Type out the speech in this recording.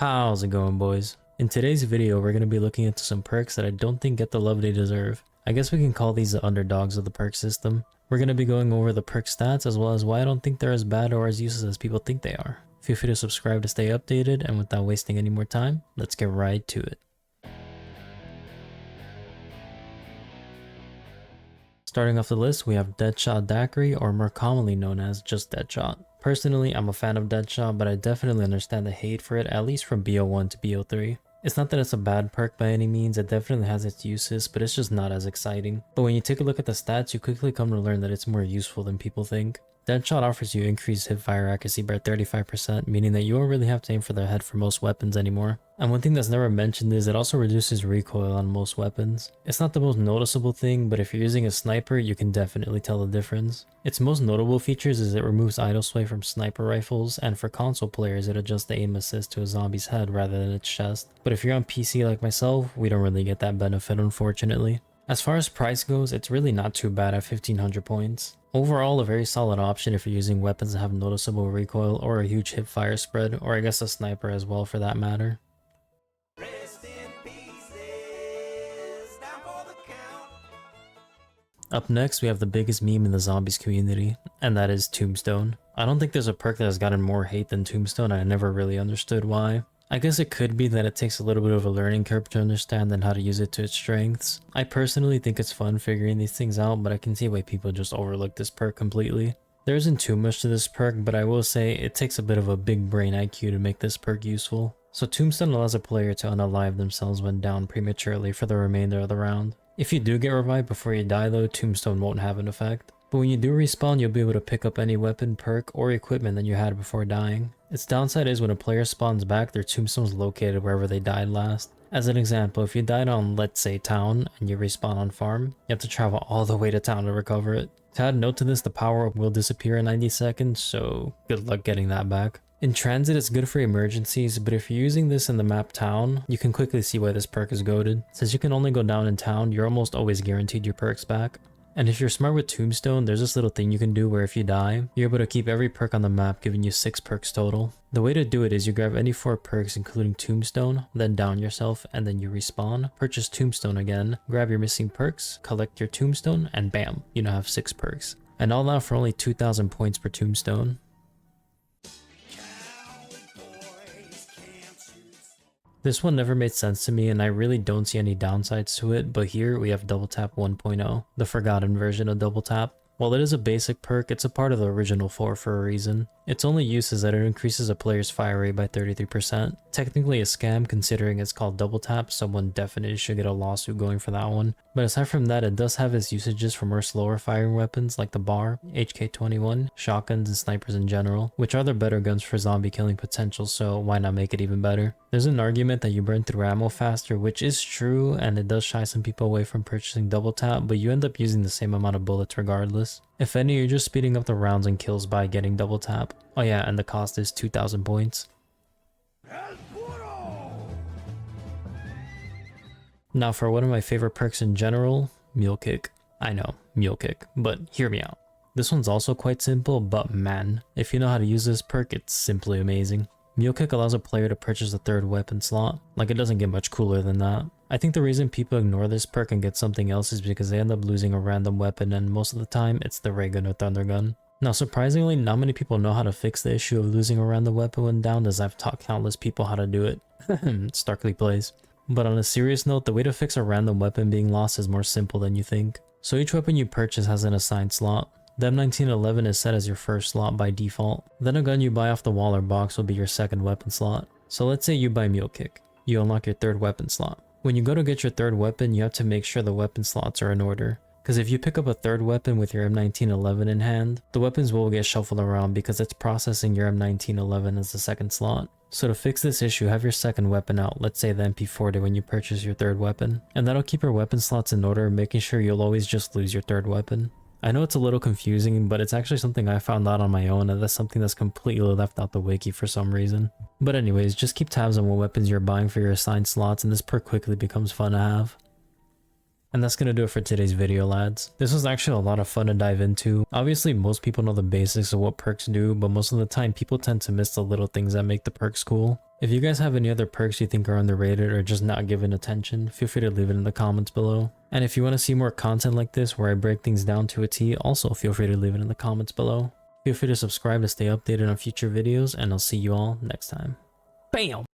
How's it going, boys? In today's video, we're going to be looking into some perks that I don't think get the love they deserve. I guess we can call these the underdogs of the perk system. We're going to be going over the perk stats as well as why I don't think they're as bad or as useless as people think they are. Feel free to subscribe to stay updated, and without wasting any more time, let's get right to it. Starting off the list, we have Deadshot Daiquiri, or more commonly known as just Deadshot. Personally, I'm a fan of Deadshot, but I definitely understand the hate for it, at least from BO1 to BO3. It's not that it's a bad perk by any means, it definitely has its uses, but it's just not as exciting. But when you take a look at the stats, you quickly come to learn that it's more useful than people think. Deadshot offers you increased hipfire accuracy by 35%, meaning that you don't really have to aim for the head for most weapons anymore. And one thing that's never mentioned is it also reduces recoil on most weapons. It's not the most noticeable thing, but if you're using a sniper, you can definitely tell the difference. Its most notable features is it removes idle sway from sniper rifles, and for console players it adjusts the aim assist to a zombie's head rather than its chest. But if you're on PC like myself, we don't really get that benefit, unfortunately. As far as price goes, it's really not too bad at 1500 points. Overall, a very solid option if you're using weapons that have noticeable recoil or a huge hip fire spread, or I guess a sniper as well for that matter. Up next, we have the biggest meme in the zombies community, and that is Tombstone. I don't think there's a perk that has gotten more hate than Tombstone, and I never really understood why. I guess it could be that it takes a little bit of a learning curve to understand and how to use it to its strengths. I personally think it's fun figuring these things out, but I can see why people just overlook this perk completely. There isn't too much to this perk, but I will say it takes a bit of a big brain IQ to make this perk useful. So Tombstone allows a player to unalive themselves when down prematurely for the remainder of the round. If you do get revived before you die though, Tombstone won't have an effect. But when you do respawn, you'll be able to pick up any weapon, perk, or equipment that you had before dying. Its downside is when a player spawns back, their tombstone is located wherever they died last. As an example, if you died on, let's say, town, and you respawn on farm, you have to travel all the way to town to recover it. To add note to this, the power up will disappear in 90 seconds, so good luck getting that back. In transit, it's good for emergencies, but if you're using this in the map town, you can quickly see why this perk is goated. Since you can only go down in town, you're almost always guaranteed your perks back. And if you're smart with Tombstone, there's this little thing you can do where if you die, you're able to keep every perk on the map, giving you 6 perks total. The way to do it is you grab any 4 perks including Tombstone, then down yourself, and then you respawn, purchase Tombstone again, grab your missing perks, collect your Tombstone, and bam, you now have 6 perks. And all that for only 2000 points per Tombstone. This one never made sense to me, and I really don't see any downsides to it, but here we have Double Tap 1.0, the forgotten version of Double Tap. While it is a basic perk, it's a part of the original 4 for a reason. Its only use is that it increases a player's fire rate by 33%. Technically a scam considering it's called Double Tap, someone definitely should get a lawsuit going for that one. But aside from that, it does have its usages for more slower firing weapons like the bar, HK-21, shotguns, and snipers in general, which are the better guns for zombie killing potential, so why not make it even better? There's an argument that you burn through ammo faster, which is true, and it does shy some people away from purchasing Double Tap, but you end up using the same amount of bullets regardless. If any, you're just speeding up the rounds and kills by getting Double Tap. Oh yeah, and the cost is 2000 points. Now for one of my favorite perks in general, Mule Kick. I know, Mule Kick, but hear me out. This one's also quite simple, but man, if you know how to use this perk, it's simply amazing. Mule Kick allows a player to purchase a 3rd weapon slot. Like, it doesn't get much cooler than that. I think the reason people ignore this perk and get something else is because they end up losing a random weapon, and most of the time it's the ray gun or thunder gun. Now surprisingly, not many people know how to fix the issue of losing a random weapon when down, as I've taught countless people how to do it. Starkly plays. But on a serious note, the way to fix a random weapon being lost is more simple than you think. So each weapon you purchase has an assigned slot. The M1911 is set as your first slot by default. Then a gun you buy off the wall or box will be your 2nd weapon slot. So let's say you buy Mule Kick. You unlock your 3rd weapon slot. When you go to get your 3rd weapon, you have to make sure the weapon slots are in order. Because if you pick up a 3rd weapon with your M1911 in hand, the weapons will get shuffled around because it's processing your M1911 as the 2nd slot. So to fix this issue, have your 2nd weapon out, let's say the MP40 when you purchase your 3rd weapon. And that'll keep your weapon slots in order, making sure you'll always just lose your 3rd weapon. I know it's a little confusing, but it's actually something I found out on my own, and that's something that's completely left out the wiki for some reason. But anyways, just keep tabs on what weapons you're buying for your assigned slots, and this perk quickly becomes fun to have. And that's gonna do it for today's video, lads. This was actually a lot of fun to dive into. Obviously, most people know the basics of what perks do, but most of the time people tend to miss the little things that make the perks cool. If you guys have any other perks you think are underrated or just not given attention, feel free to leave it in the comments below. And if you want to see more content like this where I break things down to a T, also feel free to leave it in the comments below. Feel free to subscribe to stay updated on future videos, and I'll see you all next time. Bam!